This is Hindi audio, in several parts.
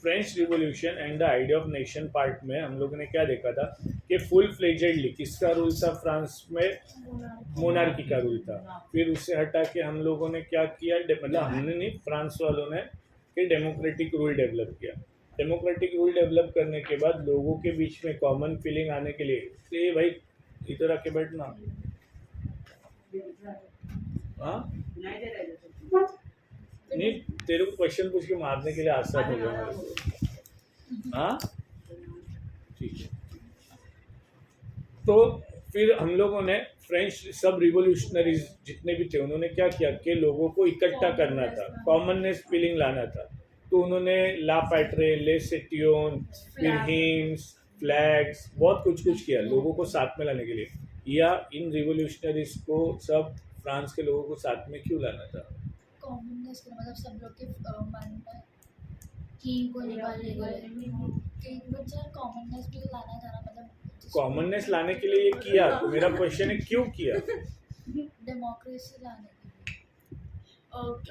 French revolution and the idea of nation part में हम लोगों ने क्या देखा था कि फुल फ्लेजेडली किसका रूल था फ्रांस में, मोनार्की का रूल था। फिर उससे हटा के हम लोगों ने क्या किया, मतलब हमने नहीं, फ्रांस वालों ने, कि डेमोक्रेटिक रूल डेवलप किया। डेमोक्रेटिक रूल डेवलप करने के बाद लोगों के बीच में कॉमन फीलिंग आने के लिए, ये भाई इधर आके बैठना, हाँ नहीं, तेरे को क्वेश्चन पूछ के मारने के लिए आसान हो गया मेरे को, हाँ ठीक है। तो फिर हम लोगों ने फ्रेंच सब रिवोल्यूशनरीज जितने भी थे उन्होंने क्या किया कि लोगों को इकट्ठा करना था, कॉमननेस फीलिंग लाना था। तो उन्होंने ला पैट्रे, ले सेटियोन, फिर हिम्स, फ्लैग्स, बहुत कुछ किया लोगों को साथ में लाने के लिए। या इन रिवोल्यूशनरीज को सब फ्रांस के लोगों को साथ में क्यों लाना था? कॉमननेस का मतलब सब लोग के मन में किंग को निकालने के लिए, किंग बच्चा कॉमननेस भी लाना था ना, मतलब कॉमननेस लाने के लिए ये किया। तो मेरा क्वेश्चन है क्यों किया? डेमोक्रेसी लाने के लिए,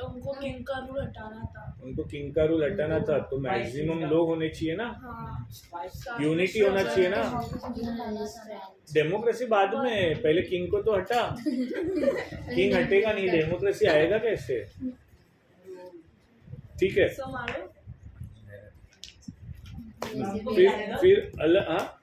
उनको किंग का रूल हटाना था। उनको किंग का रूल हटाना था, तो मैक्सिमम लोग होने चाहिए ना, यूनिटी होना चाहिए ना। डेमोक्रेसी बाद में, पहले किंग को तो हटा। किंग हटेगा नहीं, डेमोक्रेसी आएगा कैसे? ठीक है, फिर अलग, हाँ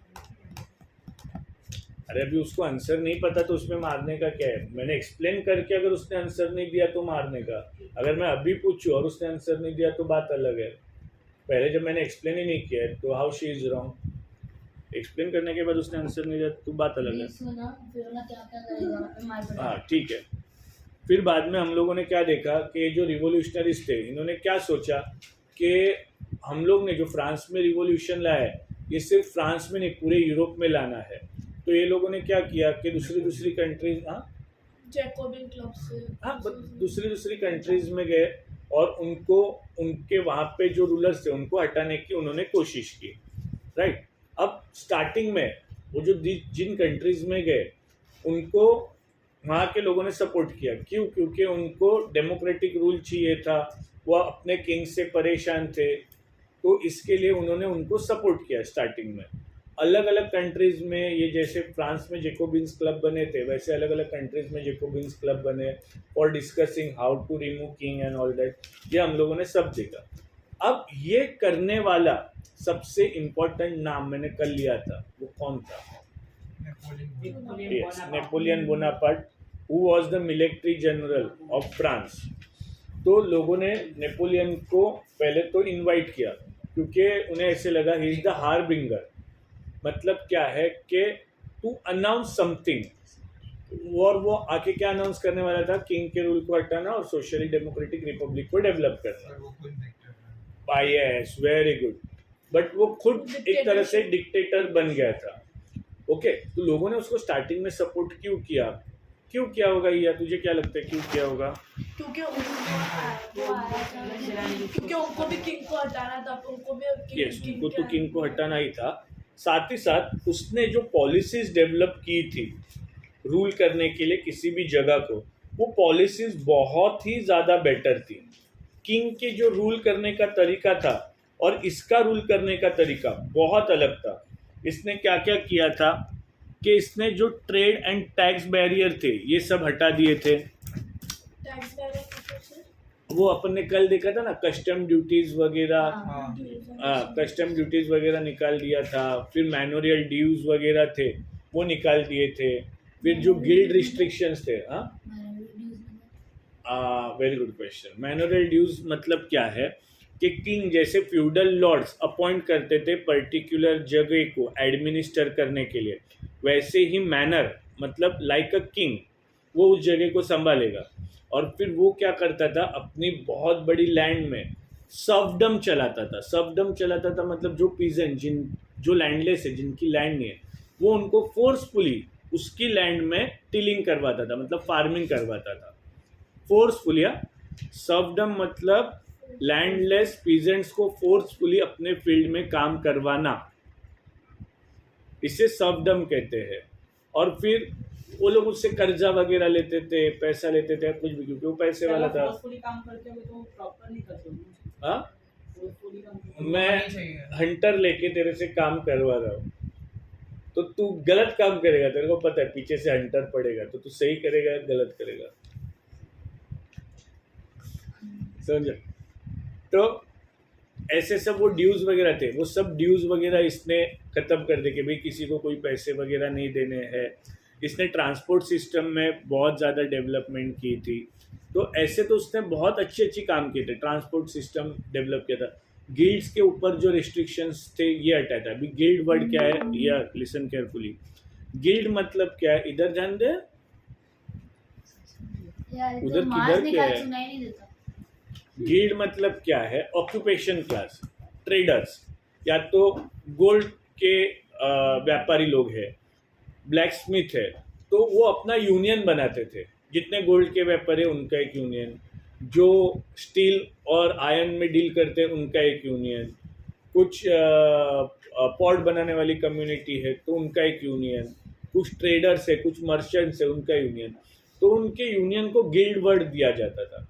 अरे अभी उसको आंसर नहीं पता तो उसमें मारने का क्या है? मैंने एक्सप्लेन करके अगर उसने आंसर नहीं दिया तो मारने का। अगर मैं अभी पूछूं और उसने आंसर नहीं दिया तो बात अलग है। पहले जब मैंने एक्सप्लेन ही नहीं किया है तो how she is wrong. Explain करने के बाद उसने आंसर नहीं दिया तो बात अलग है। हाँ ठीक है। फिर बाद में हम लोगों ने क्या देखा कि जो रिवोल्यूशनरीज थे इन्होंने क्या सोचा कि हम लोग ने जो फ्रांस में रिवोल्यूशन लाया है ये सिर्फ फ्रांस में नहीं पूरे यूरोप में लाना है। तो ये लोगों ने क्या किया कि दूसरी कंट्रीज, हाँ जैकोबिन क्लब से, हाँ दूसरी कंट्रीज में गए और उनको, उनके वहाँ पे जो रूलर्स थे उनको हटाने की उन्होंने कोशिश की, राइट। अब स्टार्टिंग में वो जो जिन कंट्रीज में गए उनको वहाँ के लोगों ने सपोर्ट किया। क्यों? क्योंकि उनको डेमोक्रेटिक रूल चाहिए था, वो अपने किंग से परेशान थे, तो इसके लिए उन्होंने उनको सपोर्ट किया स्टार्टिंग में। अलग अलग कंट्रीज में, ये जैसे फ्रांस में जेकोबिन्स क्लब बने थे वैसे अलग अलग कंट्रीज में जेकोबिन्स क्लब बने for discussing how to remove king and all that. ये हम लोगों ने सब देखा। अब ये करने वाला सबसे इम्पोर्टेंट नाम मैंने कल लिया था, वो कौन था? Napoleon Bonaparte, who was the military general of France. तो लोगों ने नेपोलियन को पहले तो इनवाइट किया क्योंकि उन्हें ऐसे लगा ही इज द हार्बिंगर। मतलब क्या है कि टू अनाउंस समथिंग, और वो आके क्या अनाउंस करने वाला था? किंग के रूल को हटाना और सोशली डेमोक्रेटिक रिपब्लिक को डेवलप करना। Yes, very good. बट वो खुद एक तरह से डिक्टेटर बन गया था। ओके, तो लोगों ने उसको स्टार्टिंग में सपोर्ट क्यों किया? क्यों किया होगा? या तुझे क्या लगता है क्यों किया होगा? क्योंकि उनको भी किंग को हटाना था, तो उनको भी यस, उनको तो किंग को हटाना ही था। साथ ही साथ उसने जो पॉलिसीज डेवलप की थी रूल करने के लिए किसी भी जगह को, वो पॉलिसीज बहुत ही ज़्यादा बेटर थी। किंग के जो रूल करने का तरीका था और इसका रूल करने का तरीका बहुत अलग था। इसने क्या क्या किया था कि इसने जो ट्रेड एंड टैक्स बैरियर थे ये सब हटा दिए थे। टैक्स बैरियर वो अपन ने कल देखा था ना, कस्टम ड्यूटीज वगैरह, कस्टम ड्यूटीज वगैरह निकाल दिया था। फिर मैनोरियल ड्यूज वगैरह थे वो निकाल दिए थे। फिर जो गिल्ड रिस्ट्रिक्शंस थे, वेरी गुड क्वेश्चन। मैनोरियल ड्यूज मतलब क्या है कि किंग जैसे फ्यूडल लॉर्ड्स अपॉइंट करते थे पर्टिकुलर जगह को एडमिनिस्टर करने के लिए, वैसे ही मैनर मतलब लाइक अ किंग वो उस जगह को संभालेगा। और फिर वो क्या करता था, अपनी बहुत बड़ी लैंड में सर्वडम चलाता था। सर्वडम चलाता था मतलब जो पीजेंट, जो लैंडलेस है, जिनकी लैंड नहीं है, वो उनको फोर्सफुली उसकी लैंड में टिलिंग करवाता था, मतलब फार्मिंग करवाता था फोर्सफुली। सर्वडम मतलब लैंडलेस पीजेंट्स को फोर्सफुली अपने फील्ड में काम करवाना, इसे सर्वडम कहते हैं। और फिर वो लोग उससे कर्जा वगैरह लेते थे, पैसा लेते थे, कुछ भी, क्योंकि वो पैसे वाला था। काम करते हुए तो प्रॉपर नहीं करते। हाँ, मैं हंटर लेके तेरे से काम करवा रहा हूँ, तो तू गलत काम करेगा, तेरे को पता है पीछे से हंटर पड़ेगा, तो तू सही करेगा या गलत करेगा, समझ? तो ऐसे सब वो ड्यूज वगैरह थे, वो सब ड्यूज वगैरह इसने ख़त्म कर दे कि भाई किसी को कोई पैसे वगैरह नहीं देने हैं। इसने ट्रांसपोर्ट सिस्टम में बहुत ज़्यादा डेवलपमेंट की थी। तो ऐसे तो उसने बहुत अच्छे काम किए थे, ट्रांसपोर्ट सिस्टम डेवलप किया था। गिल्ड्स के ऊपर जो रिस्ट्रिक्शंस थे ये हटाया था। अभी गिल्ड वर्ड क्या है, या लिसन केयरफुली, गिल्ड मतलब क्या है, इधर ध्यान दे, यार उधर तो मार्क्स किधर क्या निकाल है? सुनाई नहीं देता। गिल्ड मतलब क्या है, ऑक्यूपेशन क्लास, ट्रेडर्स, या तो गोल्ड के व्यापारी लोग हैं, ब्लैक स्मिथ है, तो वो अपना यूनियन बनाते थे। जितने गोल्ड के व्यापारी हैं उनका एक यूनियन, जो स्टील और आयरन में डील करते हैं उनका एक यूनियन, कुछ पॉट बनाने वाली कम्युनिटी है तो उनका एक यूनियन, कुछ ट्रेडर्स है, कुछ मर्चेंट्स है, उनका यूनियन। तो उनके यूनियन को गिल्ड वर्ड दिया जाता था।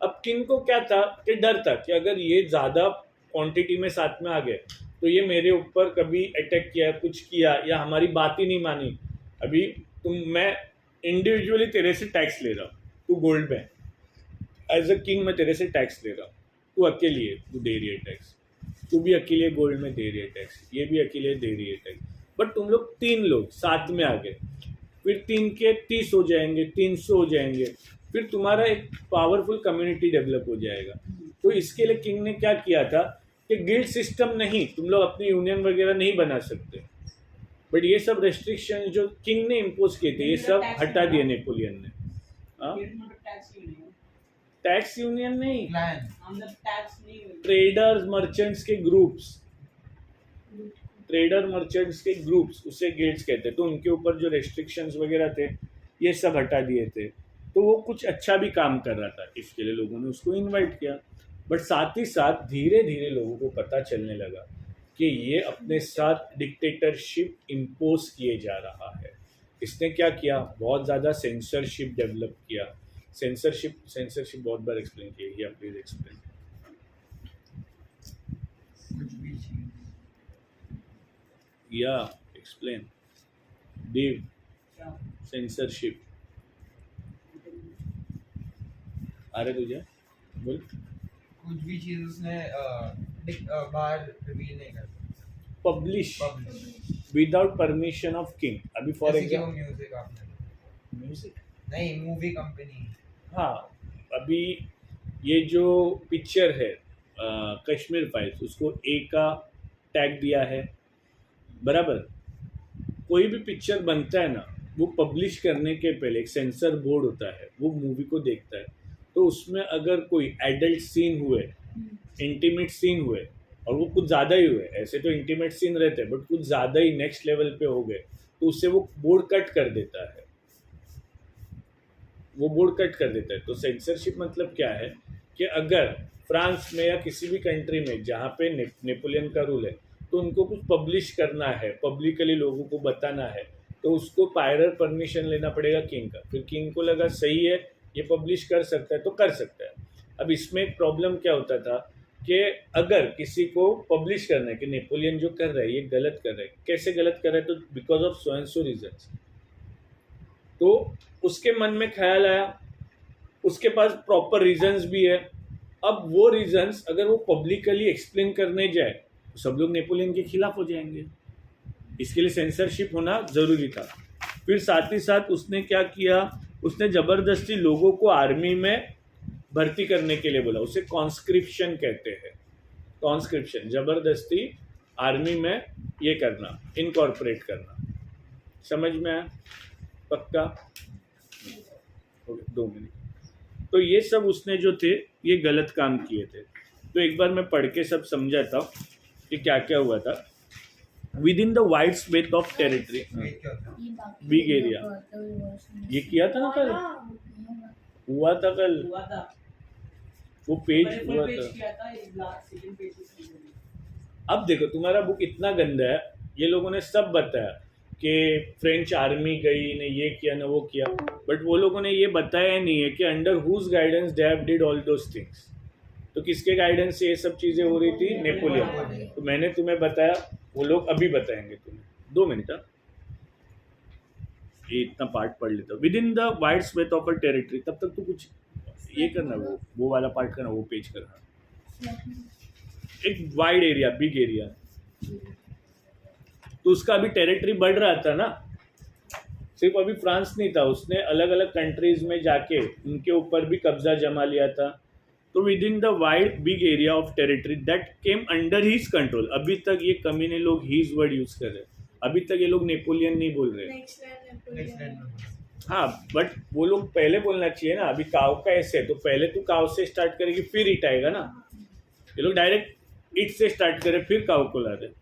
अब किंग को क्या था कि डर था कि अगर ये ज़्यादा क्वांटिटी में साथ में आ गए तो ये मेरे ऊपर कभी अटैक किया, कुछ किया, या हमारी बात ही नहीं मानी। अभी मैं इंडिविजुअली तेरे से टैक्स ले रहा हूँ, तू गोल्ड में, एज अ किंग मैं तेरे से टैक्स ले रहा हूँ, तू अकेली है, तू दे रही है टैक्स, तू भी अकेले गोल्ड में दे रही है टैक्स, ये भी अकेले दे रही है टैक्स, बट तुम लोग 3 लोग साथ में आ गए, फिर 3 के 30 हो जाएंगे, 300 हो जाएंगे, फिर तुम्हारा एक पावरफुल कम्युनिटी डेवलप हो जाएगा। तो इसके लिए किंग ने क्या किया था कि गिल्ड सिस्टम नहीं, तुम लोग अपनी यूनियन वगैरह नहीं बना सकते, बट ये सब रेस्ट्रिक्शन जो किंग ने इम्पोज किए थे ये सब हटा दिए नेपोलियन ने। टैक्स यूनियन नहीं, ट्रेडर्स मर्चेंट्स के ग्रुप्स, ट्रेडर मर्चेंट्स के ग्रुप्स, उसे गिल्ड्स कहते हैं। तो उनके ऊपर जो रेस्ट्रिक्शंस वगैरह थे ये सब हटा दिए थे। तो वो कुछ अच्छा भी काम कर रहा था, इसके लिए लोगों ने उसको इनवाइट किया। बट साथ ही साथ धीरे धीरे लोगों को पता चलने लगा कि ये अपने साथ डिक्टेटरशिप इम्पोज किए जा रहा है। इसने क्या किया, बहुत ज़्यादा सेंसरशिप डेवलप किया। सेंसरशिप बहुत बार एक्सप्लेन किया, प्लीज एक्सप्लेन। या एक्सप्लेन देव, सेंसरशिप आ रहे तुझे, बोल। कुछ भी चीज उसने बाहर रिवील नहीं कर publish without permission of king. अभी फॉर एग्जाम्पल म्यूजिक आपने म्यूजिक नहीं, मूवी कंपनी, हाँ, अभी ये जो पिक्चर है कश्मीर फाइल्स, उसको ए का टैग दिया है, बराबर। कोई भी पिक्चर बनता है ना, वो पब्लिश करने के पहले एक सेंसर बोर्ड होता है, वो मूवी को देखता है। तो उसमें अगर कोई एडल्ट सीन हुए, इंटीमेट सीन हुए, और वो कुछ ज़्यादा ही हुए, ऐसे तो इंटीमेट सीन रहते हैं बट कुछ ज़्यादा ही नेक्स्ट लेवल पे हो गए, तो उससे वो बोर्ड कट कर देता है, वो बोर्ड कट कर देता है। तो सेंसरशिप मतलब क्या है कि अगर फ्रांस में या किसी भी कंट्री में जहाँ पे नेपोलियन का रूल है, तो उनको कुछ पब्लिश करना है, पब्लिकली लोगों को बताना है, तो उसको प्रायर परमिशन लेना पड़ेगा किंग का। फिर किंग को लगा सही है, ये पब्लिश कर सकता है तो कर सकता है। अब इसमें एक प्रॉब्लम क्या होता था कि अगर किसी को पब्लिश करना है कि नेपोलियन जो कर रहा है ये गलत कर रहा है, कैसे गलत कर रहा है, तो because of so and so reasons, तो उसके मन में ख्याल आया, उसके पास प्रॉपर रीजंस भी है। अब वो रीजंस अगर वो पब्लिकली एक्सप्लेन करने जाए तो सब लोग नेपोलियन के खिलाफ हो जाएंगे, इसके लिए सेंसरशिप होना ज़रूरी था। फिर साथ ही साथ उसने क्या किया, उसने ज़बरदस्ती लोगों को आर्मी में भर्ती करने के लिए बोला, उसे कॉन्स्क्रिप्शन कहते हैं। कॉन्स्क्रिप्शन, ज़बरदस्ती आर्मी में ये करना, इनकॉर्पोरेट करना। समझ में आया? पक्का? Okay, 2 minute. तो ये सब उसने जो थे ये गलत काम किए थे। तो एक बार मैं पढ़ के सब समझाता हूँ कि क्या क्या हुआ था। With in the wide swathe of territory, big area, ये किया था ना कल, हुआ था कल, वो पेज हुआ था। अब देखो तुम्हारा बुक इतना गंदा है, ये लोगों ने सब बताया कि फ्रेंच आर्मी गई ने ये किया ना वो किया, बट वो लोगों ने ये बताया नहीं है कि under whose guidance they have did all those things. तो किसके गाइडेंस से ये सब चीज़ें हो रही थी? नेपोलियन। तो मैंने तुम्हें बताया, वो लोग अभी बताएंगे तुम्हें। 2 मिनट, ये इतना पार्ट पढ़ लेता। With in the wide swathe of a territory, तब तक तू कुछ ये करना, वो वाला पार्ट करना, वो पेज करना। एक वाइड एरिया, बिग एरिया, तो उसका अभी टेरिटरी बढ़ रहा था ना, सिर्फ अभी फ्रांस नहीं था, उसने अलग अलग कंट्रीज में जाके उनके ऊपर भी कब्जा जमा लिया था। तो with in the wide big area of territory that came under his control, अभी तक ये कमीने लोग हिज वर्ड यूज कर रहे हैं, अभी तक ये लोग नेपोलियन नहीं बोल रहे। हाँ, बट वो लोग पहले बोलना चाहिए ना, अभी काव का ऐसे है तो पहले तू काव से स्टार्ट करेगी फिर इट आएगा ना, ये लोग डायरेक्ट इट से स्टार्ट करे फिर काव को ला दे।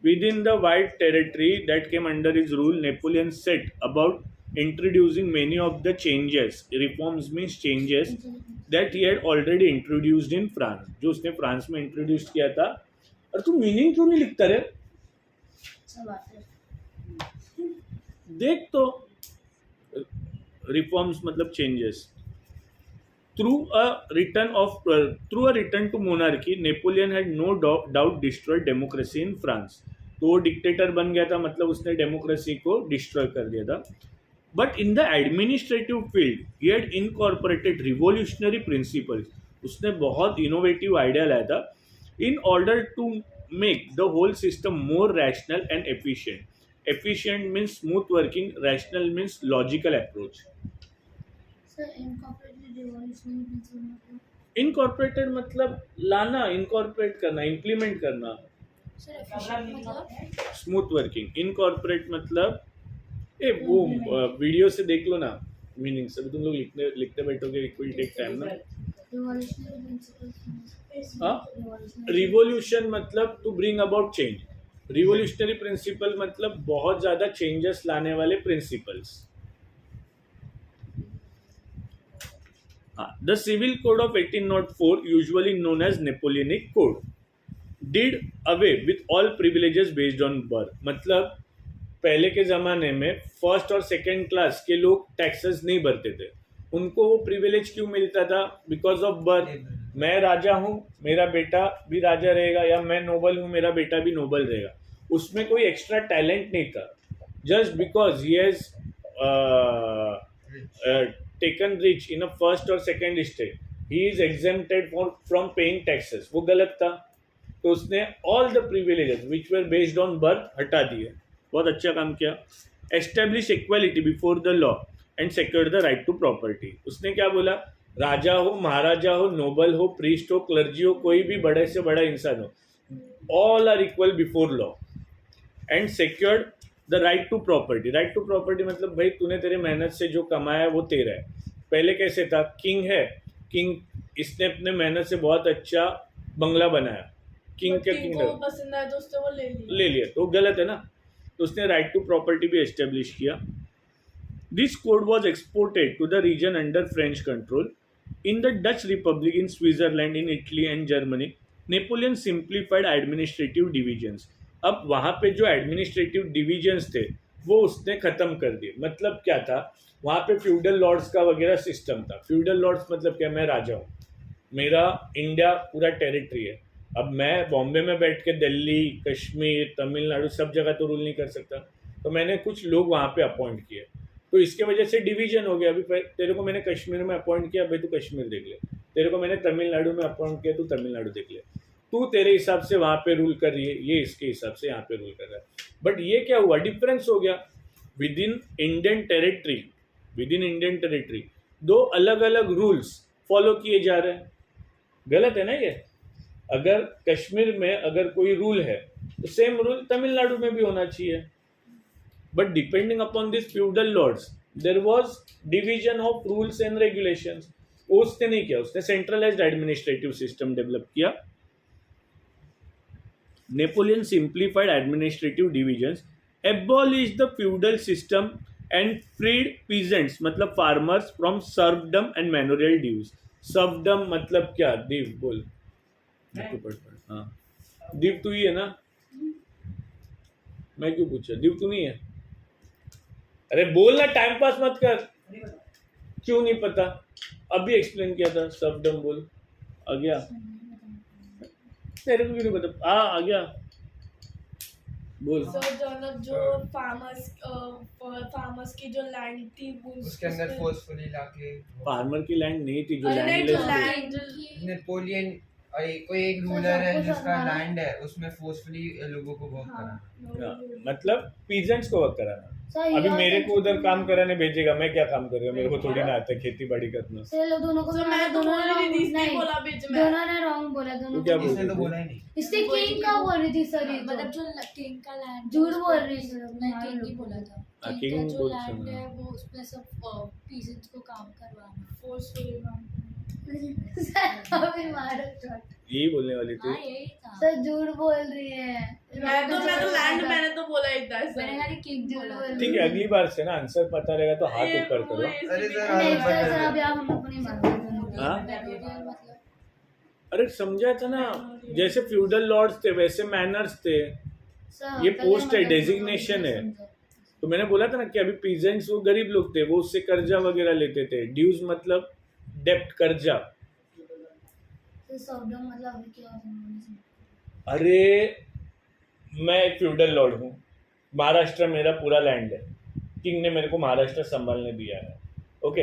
Within the wide territory that came under his rule, Napoleon set about introducing many of the changes, reforms means changes, that he had already introduced in France, जो उसने फ्रांस में इंट्रोड्यूस किया था। और तू मीनिंग क्यों नहीं लिखता रे? देख तो, रिफॉर्म्स मतलब changes. Through a return to monarchy, Napoleon had no doubt destroyed democracy in France. तो वो डिक्टेटर बन गया था, मतलब उसने डेमोक्रेसी को डिस्ट्रॉय कर दिया था। But in the administrative field he had incorporated revolutionary principles, उसने बहुत इनोवेटिव आइडिया लाया था in order to make the whole system more rational and efficient. Efficient means smooth working, rational means logical approach. Incorporated मतलब लाना, इनकॉर्पोरेट करना, इम्प्लीमेंट करना। स्मूथ वर्किंग, इनकॉर्पोरेट मतलब वो वीडियो से देख लो ना मीनिंग, सब तुम लोग लिखते बैठोगे, इट विल टेक टाइम ना। रिवोल्यूशन मतलब to bring about change, revolutionary principle मतलब बहुत ज्यादा चेंजेस लाने वाले principles. The Civil Code of 1804, usually known as Napoleonic Code, did away with all privileges based on birth. मतलब पहले के ज़माने में फर्स्ट और सेकेंड क्लास के लोग टैक्सेस नहीं भरते थे, उनको वो प्रिविलेज क्यों मिलता था? Because of birth. मैं राजा हूँ, मेरा बेटा भी राजा रहेगा, या मैं नोबल हूँ, मेरा बेटा भी नोबल रहेगा। उसमें कोई एक्स्ट्रा टैलेंट नहीं था, just because he has taken rich in a first or second state, he is exempted from paying taxes। वो गलत था, तो उसने all the privileges which were based on birth हटा दिए। बहुत अच्छा काम किया। Establish equality before the law and secured the right to property। उसने क्या बोला? राजा हो, महाराजा हो, नोबल हो, प्रीस्ट हो, क्लर्जी हो, कोई भी बड़े से बड़ा इंसान हो, all are equal before law and secured the right to property. Right to property मतलब भाई तूने तेरे मेहनत से जो कमाया है वो तेरा है। पहले कैसे था? किंग है, किंग इसने अपने मेहनत से बहुत अच्छा बंगला बनाया, किंग का किंगडम पसंद आया तो उसने वो ले लिया, तो गलत है ना। तो उसने राइट टू प्रॉपर्टी भी एस्टेब्लिश किया। This code was exported to the region under French control. In the Dutch republic, in Switzerland, in Italy and Germany, Napoleon simplified administrative divisions. अब वहाँ पे जो एडमिनिस्ट्रेटिव डिविजन्स थे वो उसने ख़त्म कर दिए। मतलब क्या था? वहाँ पे फ्यूडल लॉर्ड्स का वगैरह सिस्टम था। फ्यूडल लॉर्ड्स मतलब क्या? मैं राजा हूँ, मेरा इंडिया पूरा टेरिटरी है, अब मैं बॉम्बे में बैठ के दिल्ली, कश्मीर, तमिलनाडु सब जगह तो रूल नहीं कर सकता, तो मैंने कुछ लोग वहाँ पे अपॉइंट किए, तो इसके वजह से डिवीजन हो गया। अभी तेरे को मैंने कश्मीर में अपॉइंट किया, भाई तू कश्मीर देख ले। तेरे को मैंने तमिलनाडु में अपॉइंट किया, तू तमिलनाडु देख ले। तू तेरे हिसाब से वहाँ पे रूल कर रही है, ये इसके हिसाब से यहाँ पे रूल कर रहा है। बट ये क्या हुआ? डिफरेंस हो गया। विद इन इंडियन टेरिटरी दो अलग अलग रूल्स फॉलो किए जा रहे हैं। गलत है ना ये? अगर कश्मीर में अगर कोई रूल है तो सेम रूल तमिलनाडु में भी होना चाहिए। But depending upon this feudal lords there was division of rules and regulations. उसने नहीं किया, उसने सेंट्रलाइज्ड एडमिनिस्ट्रेटिव सिस्टम डेवलप किया। Napoleon simplified administrative divisions, abolished the feudal system and freed peasants मतलब farmers from serfdom and manorial dues। serfdom मतलब क्या? दीव बोल। हाँ, दीव तू ही है ना? मैं क्यों पूछा? दीव तू नहीं है? अरे बोल ना, टाइम पास मत कर। क्यों नहीं पता? अभी एक्सप्लेन किया था। serfdom बोल। आ गया, तेरे को क्यों नहीं पता? आ गया, बोल। सो जो फार्मर्स की जो लैंड थी उसके अंदर फोर्सफुली लाके फार्मर की लैंड नहीं थी, जो अरे नहीं, लैंडलेस जो थी। लैंड नेपोलियन कोई एक रूलर है जिसका लैंड है, उसमें फोर्सफुली लोगों को वर्क कराना। हाँ, मतलब पीजेंट्स को वर्क कराना। सही अभी और मेरे को उधर confusion काम है। कराने भेजेगा, मैं क्या काम करूँगा? मेरे को थोड़ी ना आता है खेती बाड़ी करना। सही लोग दोनों को तो भी मैं तो दोनों बोल ने रही थी, wrong- इसने नहीं, बोला बीच में। दोनों ने रॉन्ग बोला, दोनों तो क्या को बोल इसने तो रही थी? बोला ही नहीं। इसने किंग का बोल रही थी सर, ये तो मतलब जो किंग का लैंड झूठ बोल रही थी सर, मैं हाँ, किंग ही बोला था। हाँ, किंग का king जो बोल लैंड सुना। है वो उसमें सब पीसेंट्स को काम करवाना फोर्सफुली। सर अभी मारो चोट। यही बोलने वाली थी। हाँ यही था। सर झूठ बोल रही है। मैं तो लैंड मैंने तो बोला एक बार मैंने खाली किंग बोला था। ठीक है, अगली बार से ना आंसर पता रहेगा तो हाथ ऊपर करो। अरे सर, नहीं हाँ, सर, बता सर दो। अभी आप हम लोग को नहीं मानते। हाँ? मतलब अरे समझा था ना, जैसे फ्यूडल लॉर्ड्स थे वैसे मैनर्स थे। सर, ये कल पोस्ट है, मतलब डेजिग्नेशन है। समझो। तो मैंने बोला था ना कि अभी पीजेंट्स वो गरीब लोग थे, वो उससे कर्जा वगैरह लेते थे। ड्यूज मतलब डेप्ट, कर्जा। सर शब्द मतलब अभी क्या होगा? अरे मैं एक फ्यूडल लॉर्ड हूँ, महाराष्ट्र मेरा पूरा लैंड है, किंग ने मेरे को महाराष्ट्र संभालने दिया है। ओके,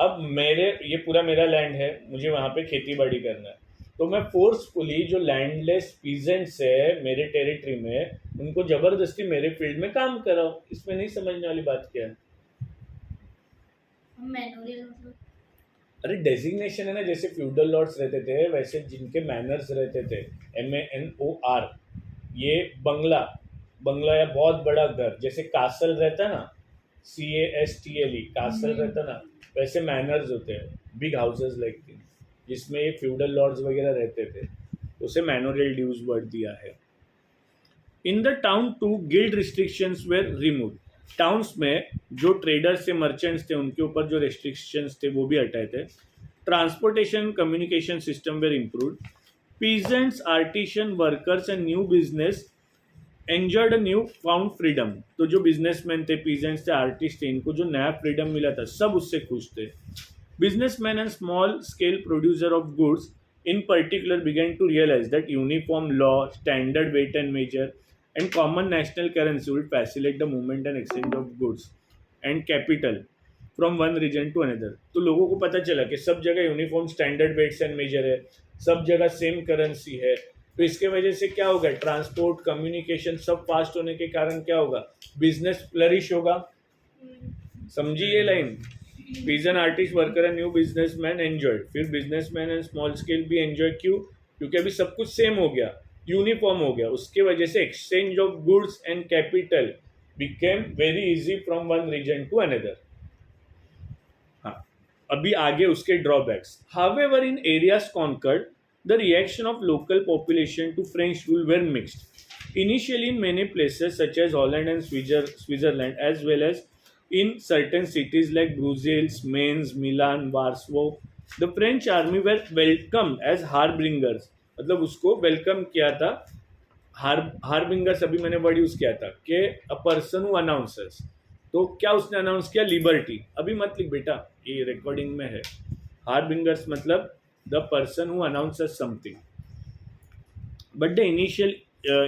अब ये पूरा मेरा लैंड है, मुझे वहाँ पे खेती बाड़ी करना है, तो मैं फोर्सफुली जो लैंडलेस पीजेंट्स है मेरे टेरिटरी में, उनको जबरदस्ती मेरे फील्ड में काम कराओ। इसमें नहीं समझने वाली बात क्या है? मैनुअल मतलब अरे डेजिग्नेशन है ना, जैसे फ्यूडल लॉर्ड्स रहते थे वैसे जिनके मैनर्स रहते थे, MANOR। ये बंगला या बहुत बड़ा घर, जैसे कासल रहता ना, CASTLE, कासल रहता ना, वैसे मैनर्स होते हैं, बिग हाउसेस लाइक थिंग, जिसमें ये फ्यूडल लॉर्ड्स वगैरह रहते थे। उसे मैनोरियल ड्यूज वर्ड दिया है। In the town to guild restrictions were remove. Towns में जो ट्रेडर्स थे, मर्चेंट्स थे, उनके ऊपर जो रेस्ट्रिक्शंस थे वो भी हटाए थे। Transportation communication system were improved. Peasants, artisan, workers and new business enjoyed a new found freedom. तो जो बिजनेसमैन थे, पीजेंट्स थे, आर्टिस्ट थे, इनको जो नया फ्रीडम मिला था, सब उससे खुश थे। Businessmen and small-scale producer of goods in particular began to realize that uniform law, standard weight and measure, and common national currency would facilitate the movement and exchange of goods and capital from one region to another. तो लोगों को पता चला कि सब जगह uniform standard weights and measure है, सब जगह सेम करेंसी है, तो इसके वजह से क्या होगा? ट्रांसपोर्ट, कम्युनिकेशन सब फास्ट होने के कारण क्या होगा? बिजनेस फ्लरिश होगा। समझी ये line? Peasant, artist, worker and new businessman enjoyed. फिर बिजनेसमैन एंड स्मॉल स्केल भी एंजॉय। क्यों? क्योंकि अभी सब कुछ सेम हो गया, यूनिफॉर्म हो गया। उसके वजह से exchange of goods and capital became very easy from one region to another. हाँ, अभी आगे उसके drawbacks. However in areas conquered, the reaction of local population to French rule were mixed. Initially in many places such as Holland and Switzerland as well as in certain cities like Brussels, Mainz, Milan, Warsaw, the French army were welcomed as harbingers। मतलब उसको वेलकम किया था। हार्बिंगर्स अभी मैंने वर्ड यूज किया था कि अ पर्सन हु अनाउंसर्स। तो क्या उसने अनाउंस किया? लिबर्टी। अभी मत लिख बेटा, ये रिकॉर्डिंग में है। हार्बिंगर्स मतलब the person who announces something. But the initial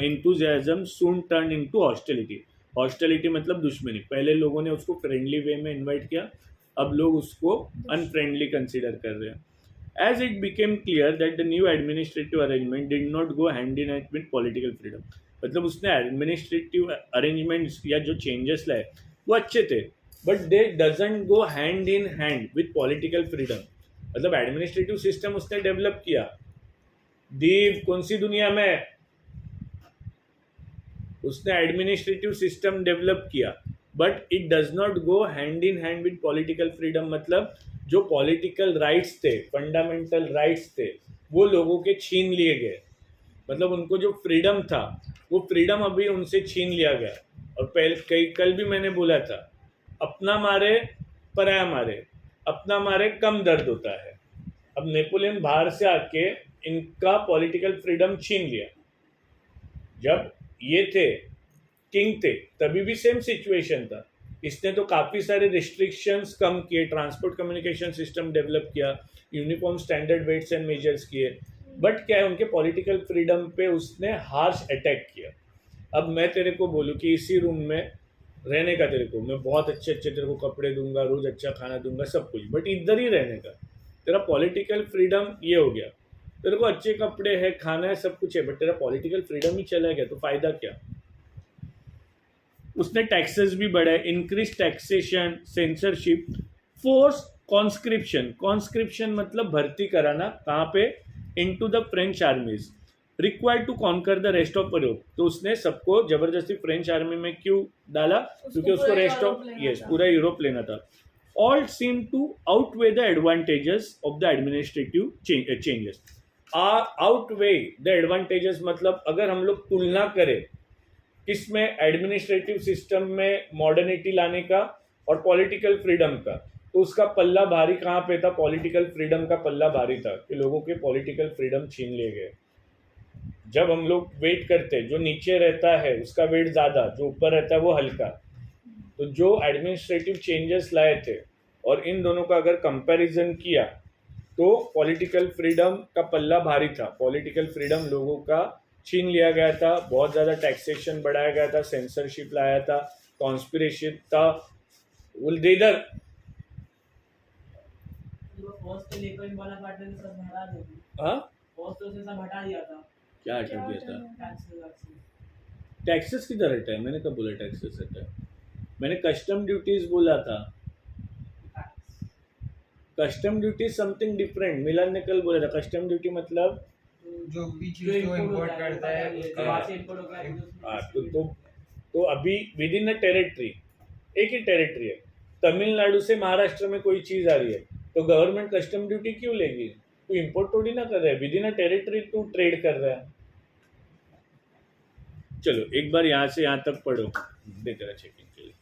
enthusiasm soon turned into hostility। Hostility मतलब दुश्मनी। पहले लोगों ने उसको फ्रेंडली वे में इनवाइट किया, अब लोग उसको अनफ्रेंडली कंसीडर कर रहे हैं। As it became clear that the new administrative arrangement did not go hand in hand with political freedom. मतलब उसने एडमिनिस्ट्रेटिव अरेंजमेंट्स या जो चेंजेस लाए वो अच्छे थे, but they doesn't go hand in hand with political freedom. मतलब एडमिनिस्ट्रेटिव सिस्टम उसने डेवलप किया, दीप कौन सी दुनिया में उसने एडमिनिस्ट्रेटिव सिस्टम डेवलप किया, but it does not go hand in hand with political freedom. मतलब जो पॉलिटिकल राइट्स थे, फंडामेंटल राइट्स थे, वो लोगों के छीन लिए गए। मतलब उनको जो फ्रीडम था वो फ्रीडम अभी उनसे छीन लिया गया। और कल भी मैंने बोला था, अपना मारे पराया मारे, अपना मारे कम दर्द होता है। अब नेपोलियन बाहर से आके इनका पॉलिटिकल फ्रीडम छीन लिया। जब ये थे, किंग थे, तभी भी सेम सिचुएशन था। इसने तो काफ़ी सारे रिस्ट्रिक्शंस कम किए, ट्रांसपोर्ट कम्युनिकेशन सिस्टम डेवलप किया, uniform standard weights and measures किए, बट क्या है उनके पॉलिटिकल फ्रीडम पे उसने हार्श अटैक किया। अब मैं तेरे को बोलूँ कि इसी रूम में रहने का तेरे को मैं बहुत अच्छे अच्छे तेरे को कपड़े दूंगा, रोज़ अच्छा खाना दूंगा, सब कुछ, बट इधर ही रहने का तेरा पॉलिटिकल फ्रीडम ये हो गया। तेरे को अच्छे कपड़े है, खाना है, सब कुछ है, बट तेरा पॉलिटिकल फ्रीडम ही चला गया, तो फ़ायदा क्या। उसने टैक्सेस भी बढ़ाए, increase taxation, censorship, force conscription. Conscription मतलब भर्ती कराना, कहाँ पे, into the French armies, required to conquer the rest of Europe. तो उसने सबको जबरदस्ती फ्रेंच आर्मी में क्यों डाला, क्योंकि उसको रेस्ट ऑफ पूरा यूरोप लेना था। All seem to outweigh the advantages of the administrative changes. Outweigh the advantages मतलब अगर हम लोग तुलना करें किसमें, एडमिनिस्ट्रेटिव सिस्टम में मॉडर्निटी लाने का और पॉलिटिकल फ्रीडम का, तो उसका पल्ला भारी कहाँ पे था, पॉलिटिकल फ्रीडम का पल्ला भारी था कि लोगों के पॉलिटिकल फ्रीडम छीन लिए गए। जब हम लोग वेट करते, जो नीचे रहता है उसका वेट ज़्यादा, जो ऊपर रहता है वो हल्का। तो जो एडमिनिस्ट्रेटिव चेंजेस लाए थे और इन दोनों का अगर कंपैरिजन किया तो पॉलिटिकल फ्रीडम का पल्ला भारी था, पॉलिटिकल फ्रीडम लोगों का छीन लिया गया था, बहुत ज़्यादा टैक्सेशन बढ़ाया गया था, सेंसरशिप लाया था, कॉन्स्पिरेशन था, इधर हाँ क्या हटा दिया था, टैक्सेस किधर हटा है, मैंने कब बोला टैक्सेस हटा है, मैंने कस्टम ड्यूटीज बोला था। कस्टम ड्यूटी समथिंग डिफरेंट, मिलन ने कल बोला था। कस्टम ड्यूटी मतलब जो भी चीज को इम्पोर्ट करता है तो अभी विद इन अ टेरिटरी, एक ही टेरिटरी है, तमिलनाडु से महाराष्ट्र में कोई चीज़ आ रही है तो गवर्नमेंट कस्टम ड्यूटी क्यों लेगी, तू इम्पोर्ट थोड़ी ना कर रहा है, विद इन अ टेरिटरी तू ट्रेड कर रहा है। चलो एक बार यहाँ से यहाँ तक पढ़ो, दे तेरा चेकिंग के लिए।